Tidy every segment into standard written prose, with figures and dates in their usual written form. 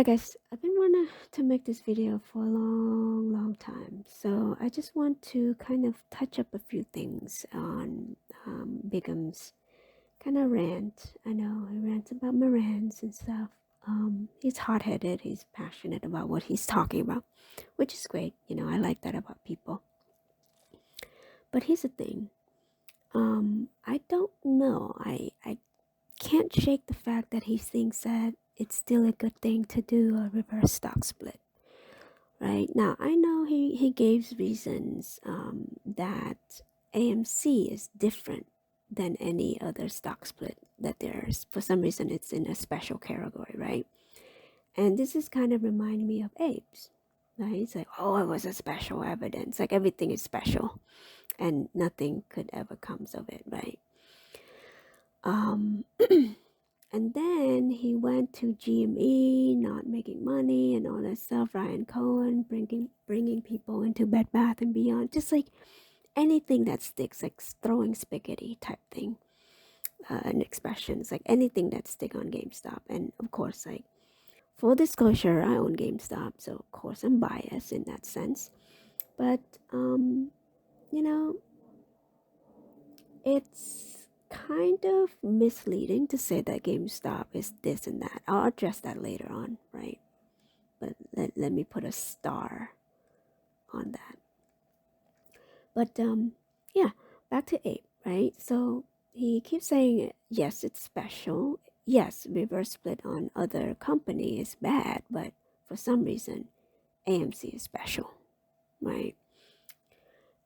Alright guys, I've been wanting to make this video for a long time. So I just want to kind of touch up a few things on Bigum's kind of rant. I know he rants about Morans and stuff. He's hot-headed, he's passionate about what he's talking about, which is great. I like that about people. But here's the thing. I don't know. I can't shake the fact that he thinks that it's still a good thing to do a reverse stock split. Right now, I know he gave reasons that AMC is different than any other stock split, that there's for some reason it's in a special category, right? And this is kind of reminding me of Abe's, right? It's like, oh, it was a special evidence, like everything is special and nothing could ever comes of it, right? And then he went to GME, not making money and all that stuff. Ryan Cohen bringing people into Bed Bath and Beyond, just like anything that sticks, like throwing spaghetti type thing, and expressions, like anything that stick on GameStop. And of course, like full disclosure, I own GameStop, so of course I'm biased in that sense. But you know, it's kind of misleading to say that GameStop is this and that. I'll address that later on, right? But let me put a star on that. But yeah, back to Abe, right? So he keeps saying, yes, it's special. Yes, reverse split on other company is bad, but for some reason, AMC is special, right?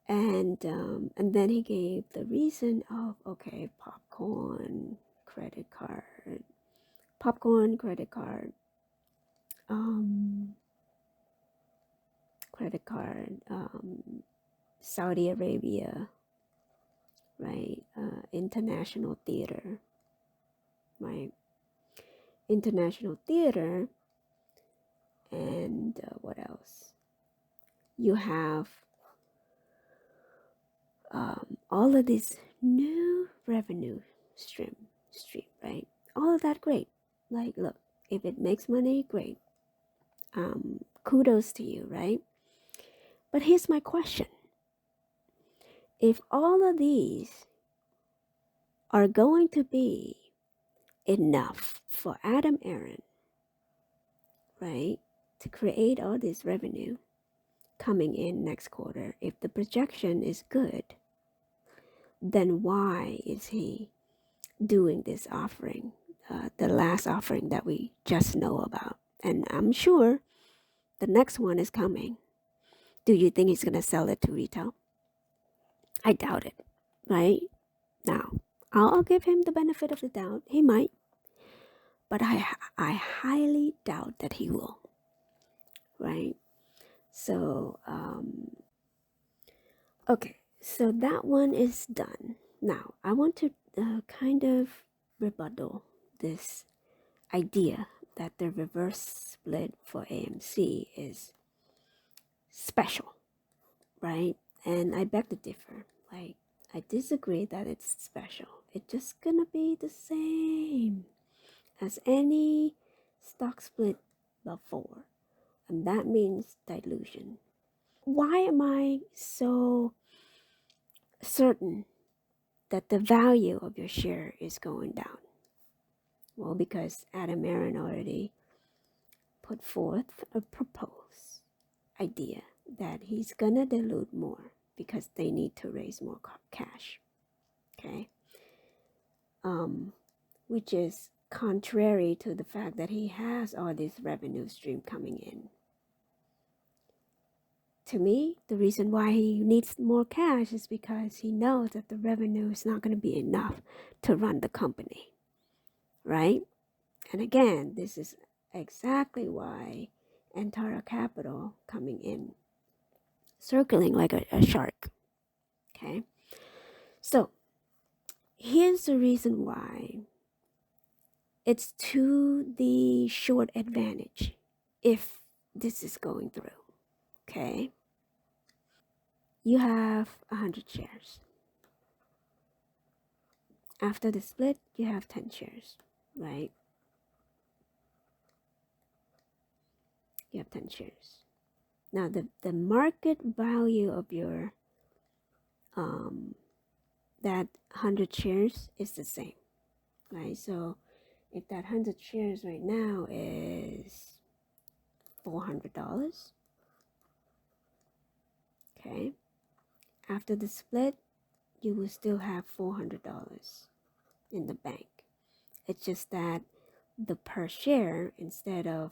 And then he gave the reason of, okay, popcorn, credit card, um, Saudi Arabia, right? International theater, right? International theater, and what else? You have all of this new revenue stream, right? All of that great. Like, look, if it makes money, great. Kudos to you, right? But here's my question. If all of these are going to be enough for Adam Aaron, right, to create all this revenue coming in next quarter, if the projection is good, then why is he doing this offering, the last offering that we just know about? And I'm sure the next one is coming. Do you think he's going to sell it to retail? I doubt it, right? Now, I'll give him the benefit of the doubt. He might, but I highly doubt that he will, right? So, okay, so that one is done. Now, I want to kind of rebuttal this idea that the reverse split for AMC is special, right? And I beg to differ. Like, I disagree that it's special. It's just gonna be the same as any stock split before, and that means dilution. Why am I so certain that the value of your share is going down? Well, because Adam Aaron already put forth a proposed idea that he's gonna dilute more because they need to raise more cash. Okay, which is contrary to the fact that he has all this revenue stream coming in. To me, the reason why he needs more cash is because he knows that the revenue is not going to be enough to run the company, right? And again, this is exactly why Antara Capital coming in, circling like a shark, okay? So here's the reason why it's to the short advantage if this is going through, okay? You have 100 shares. After the split, you have 10 shares, right? you have 10 shares. Now the market value of your that 100 shares is the same, right? So if that 100 shares right now is $400, okay, after the split, you will still have $400 in the bank. It's just that the per share, instead of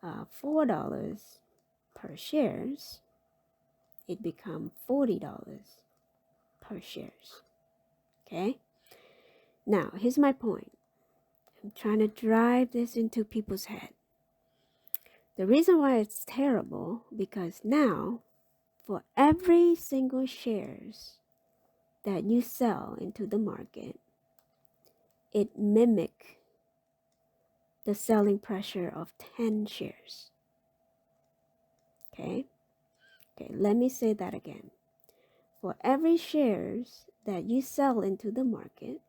$4 per shares, it become $40 per shares. Okay. Now here's my point. I'm trying to drive this into people's head. The reason why it's terrible, because now for every single shares that you sell into the market, it mimic the selling pressure of 10 shares. Okay, let me say that again. For every shares that you sell into the market,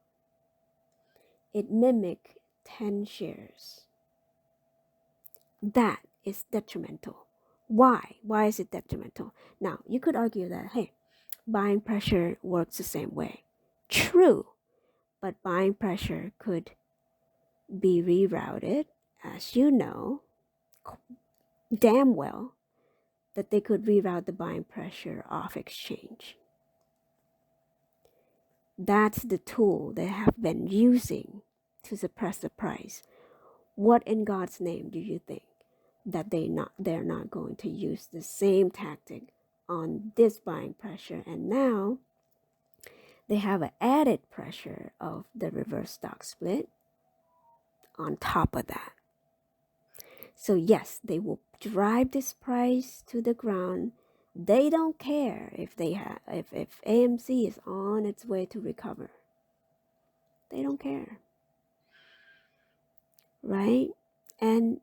it mimic 10 shares. That is detrimental. Why? Why is it detrimental? Now, you could argue that, hey, buying pressure works the same way. True, but buying pressure could be rerouted, as you know damn well, that they could reroute the buying pressure off exchange. That's the tool they have been using to suppress the price. What in God's name do you think that they're not going to use the same tactic on this buying pressure? And now they have an added pressure of the reverse stock split on top of that. So yes, they will drive this price to the ground. They don't care if if AMC is on its way to recover. They don't care, right? And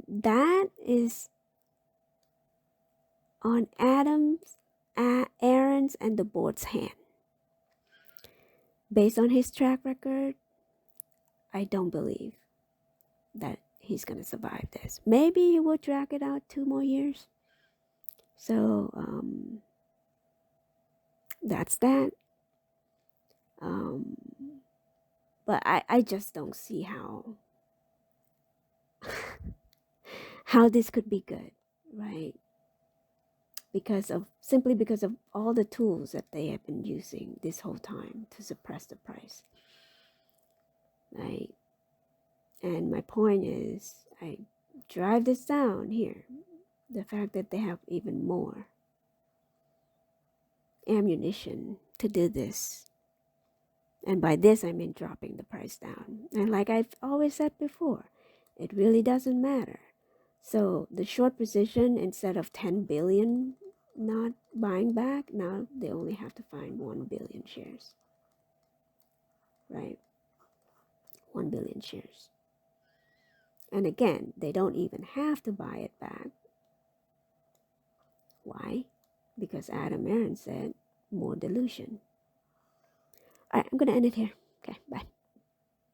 that is on Aaron's and the board's hand. Based on his track record, I don't believe that he's gonna survive this. Maybe he will drag it out 2 more years. So that's that. But I just don't see how this could be good, right? Simply because of all the tools that they have been using this whole time to suppress the price, right? And my point is, I drive this down here, the fact that they have even more ammunition to do this. And by this, I mean dropping the price down. And like I've always said before, it really doesn't matter. So the short position, instead of 10 billion not buying back, now they only have to find 1 billion shares, right? 1 billion shares. And again, they don't even have to buy it back. Why? Because Adam Aaron said more dilution. All right, I'm going to end it here. Okay, bye.